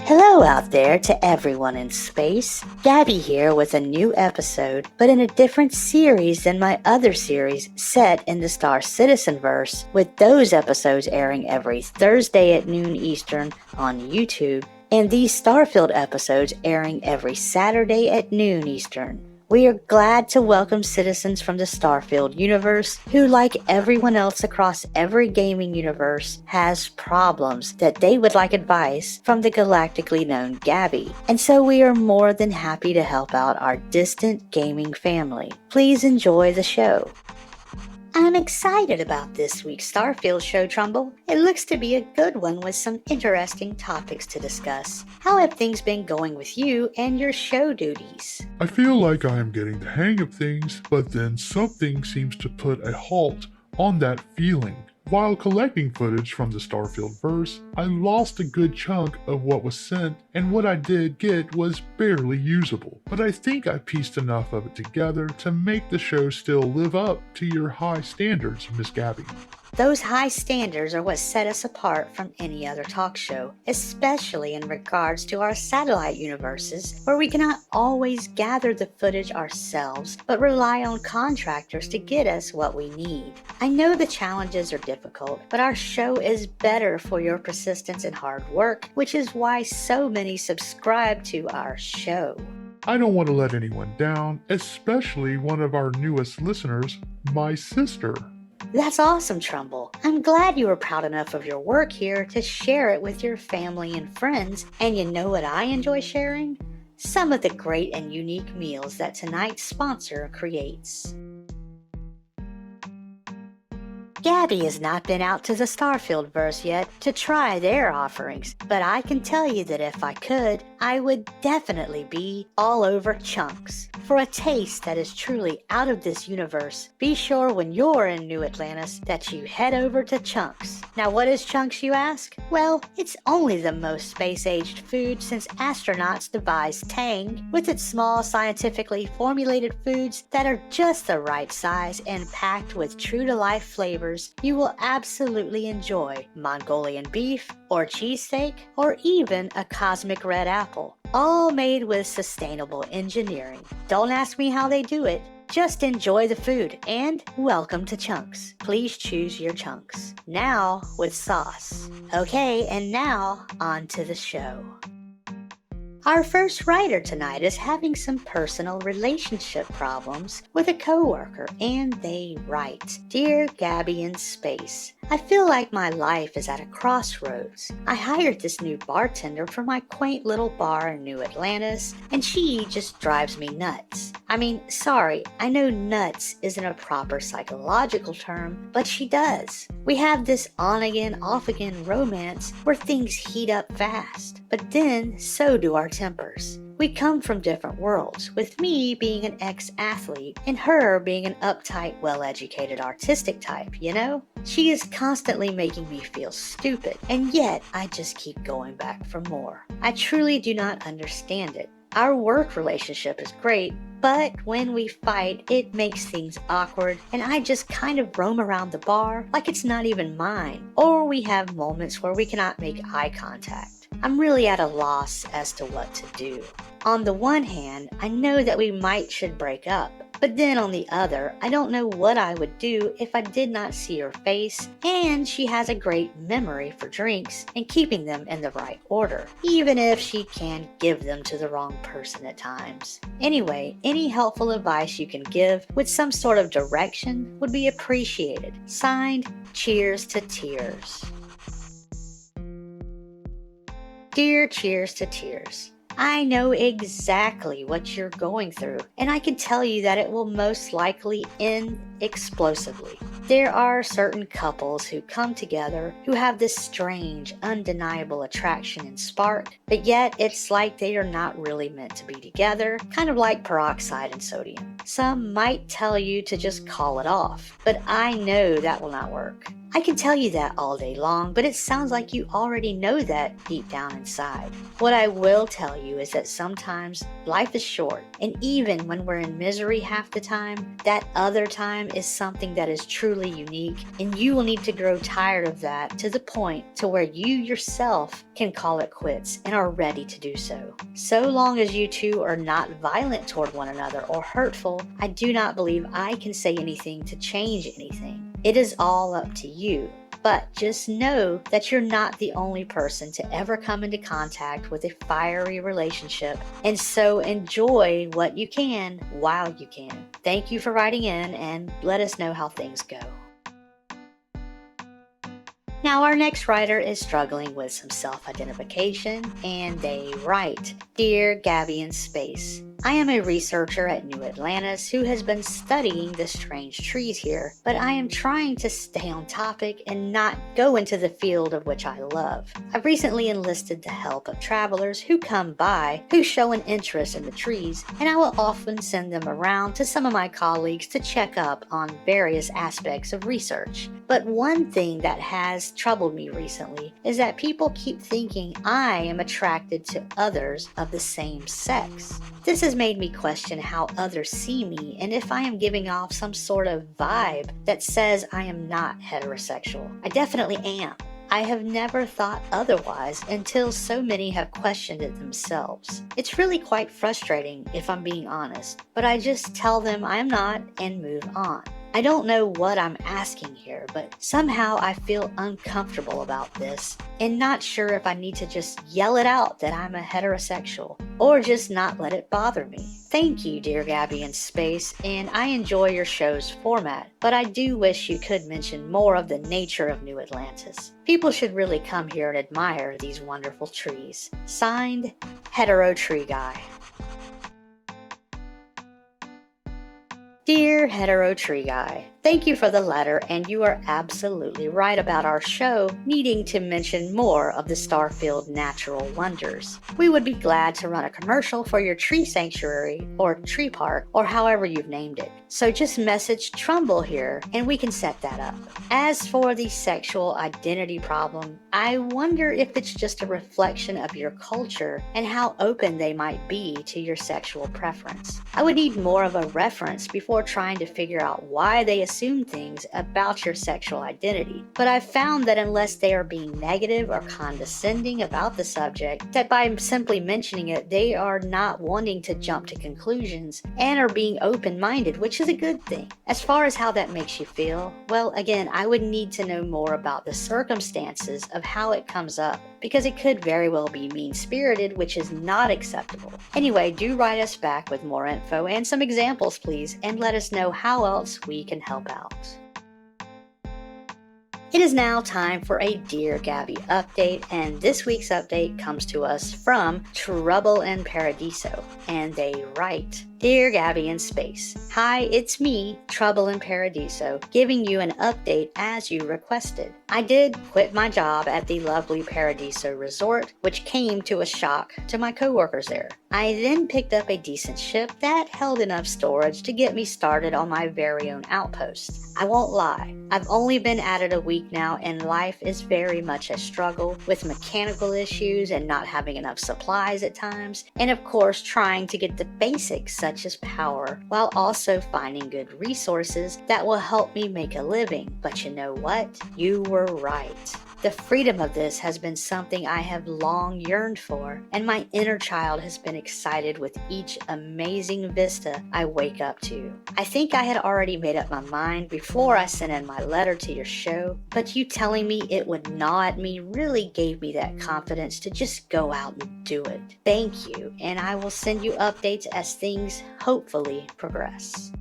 Hello out there to everyone in space. Gabby here with a new episode, but in a different series than my other series set in the Star Citizenverse, with those episodes airing every Thursday at noon Eastern on YouTube, and these Starfield episodes airing every Saturday at noon Eastern. We are glad to welcome citizens from the Starfield Universe who, like everyone else across every gaming universe, has problems that they would like advice from the galactically known Gabby. And so we are more than happy to help out our distant gaming family. Please enjoy the show. I'm excited about this week's Starfield show, Trumbull. It looks to be a good one with some interesting topics to discuss. How have things been going with you and your show duties? I feel like I am getting the hang of things, but then something seems to put a halt on that feeling. While collecting footage from the Starfield verse, I lost a good chunk of what was sent, and what I did get was barely usable. But I think I pieced enough of it together to make the show still live up to your high standards, Miss Gabby. Those high standards are what set us apart from any other talk show, especially in regards to our satellite universes, where we cannot always gather the footage ourselves, but rely on contractors to get us what we need. I know the challenges are difficult, but our show is better for your persistence and hard work, which is why so many subscribe to our show. I don't want to let anyone down, especially one of our newest listeners, my sister. That's awesome, Trumbull. I'm glad you were proud enough of your work here to share it with your family and friends. And you know what I enjoy sharing? Some of the great and unique meals that tonight's sponsor creates. Gabby has not been out to the Starfield verse yet to try their offerings, but I can tell you that if I could, I would definitely be all over Chunks. For a taste that is truly out of this universe, be sure when you're in New Atlantis that you head over to Chunks. Now what is Chunks, you ask? Well, it's only the most space-aged food since astronauts devised Tang, with its small scientifically formulated foods that are just the right size and packed with true-to-life flavors you will absolutely enjoy. Mongolian beef, or cheesesteak, or even a cosmic red apple. All made with sustainable engineering. Don't ask me how they do it. Just enjoy the food and welcome to Chunks. Please choose your chunks. Now with sauce. Okay, and now on to the show. Our first writer tonight is having some personal relationship problems with a coworker, and they write, "Dear Gabby in Space, I feel like my life is at a crossroads. I hired this new bartender for my quaint little bar in New Atlantis, and she just drives me nuts. I mean, sorry, I know nuts isn't a proper psychological term, but she does. We have this on-again, off-again romance where things heat up fast, but then so do our tempers. We come from different worlds, with me being an ex-athlete and her being an uptight, well-educated artistic type, you know? She is constantly making me feel stupid, and yet I just keep going back for more. I truly do not understand it. Our work relationship is great, but when we fight, it makes things awkward, and I just kind of roam around the bar like it's not even mine, or we have moments where we cannot make eye contact. I'm really at a loss as to what to do. On the one hand, I know that we should break up, but then on the other, I don't know what I would do if I did not see her face, and she has a great memory for drinks and keeping them in the right order, even if she can give them to the wrong person at times. Anyway, any helpful advice you can give with some sort of direction would be appreciated. Signed, Cheers to Tears. Dear Cheers to Tears, I know exactly what you're going through, and I can tell you that it will most likely end explosively. There are certain couples who come together who have this strange, undeniable attraction and spark, but yet it's like they are not really meant to be together, kind of like peroxide and sodium. Some might tell you to just call it off, but I know that will not work. I can tell you that all day long, but it sounds like you already know that deep down inside. What I will tell you is that sometimes life is short, and even when we're in misery half the time, that other time is something that is truly unique, and you will need to grow tired of that to the point to where you yourself can call it quits and are ready to do so. So long as you two are not violent toward one another or hurtful, I do not believe I can say anything to change anything. It is all up to you. But just know that you're not the only person to ever come into contact with a fiery relationship, and so enjoy what you can while you can. Thank you for writing in, and let us know how things go. Now, our next writer is struggling with some self-identification, and they write, Dear Gabby in Space, I am a researcher at New Atlantis who has been studying the strange trees here, but I am trying to stay on topic and not go into the field of which I love. I've recently enlisted the help of travelers who come by who show an interest in the trees, and I will often send them around to some of my colleagues to check up on various aspects of research. But one thing that has troubled me recently is that people keep thinking I am attracted to others of the same sex. This has made me question how others see me and if I am giving off some sort of vibe that says I am not heterosexual. I definitely am. I have never thought otherwise until so many have questioned it themselves. It's really quite frustrating if I'm being honest, but I just tell them I'm not and move on. I don't know what I'm asking here, but somehow I feel uncomfortable about this and not sure if I need to just yell it out that I'm a heterosexual or just not let it bother me. Thank you, dear Gabby in Space, and I enjoy your show's format, but I do wish you could mention more of the nature of New Atlantis. People should really come here and admire these wonderful trees. Signed, Hetero Tree Guy. Dear Hetero Tree Guy, thank you for the letter, and you are absolutely right about our show needing to mention more of the Starfield natural wonders. We would be glad to run a commercial for your tree sanctuary or tree park or however you've named it. So just message Trumbull here and we can set that up. As for the sexual identity problem, I wonder if it's just a reflection of your culture and how open they might be to your sexual preference. I would need more of a reference before trying to figure out why they assume things about your sexual identity, but I've found that unless they are being negative or condescending about the subject, that by simply mentioning it, they are not wanting to jump to conclusions and are being open-minded, which is a good thing. As far as how that makes you feel, well, again, I would need to know more about the circumstances of how it comes up, because it could very well be mean-spirited, which is not acceptable. Anyway, do write us back with more info and some examples, please, and let us know how else we can help out. It is now time for a Dear Gabby update, and this week's update comes to us from Trumbull and Paradiso, and they write, Dear Gabby in Space, hi, it's me, Trumbull and Paradiso, giving you an update as you requested. I did quit my job at the lovely Paradiso Resort, which came to a shock to my coworkers there. I then picked up a decent ship that held enough storage to get me started on my very own outpost. I won't lie, I've only been at it a week now, and life is very much a struggle with mechanical issues and not having enough supplies at times, and of course trying to get the basics such as power, while also finding good resources that will help me make a living. But you know what? You were right. The freedom of this has been something I have long yearned for, and my inner child has been excited with each amazing vista I wake up to. I think I had already made up my mind before I sent in my letter to your show, but you telling me it would gnaw at me really gave me that confidence to just go out and do it. Thank you, and I will send you updates as things hopefully progress.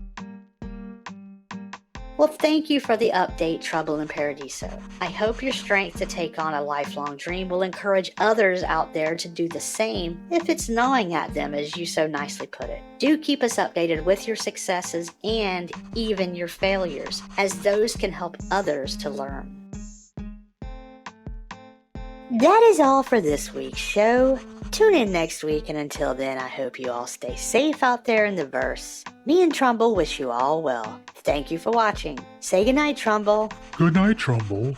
Well, thank you for the update, Trumbull and Paradiso. I hope your strength to take on a lifelong dream will encourage others out there to do the same if it's gnawing at them, as you so nicely put it. Do keep us updated with your successes and even your failures, as those can help others to learn. That is all for this week's show. Tune in next week, and until then, I hope you all stay safe out there in the verse. Me and Trumbull wish you all well. Thank you for watching. Say goodnight, Trumbull. Good night, Trumbull.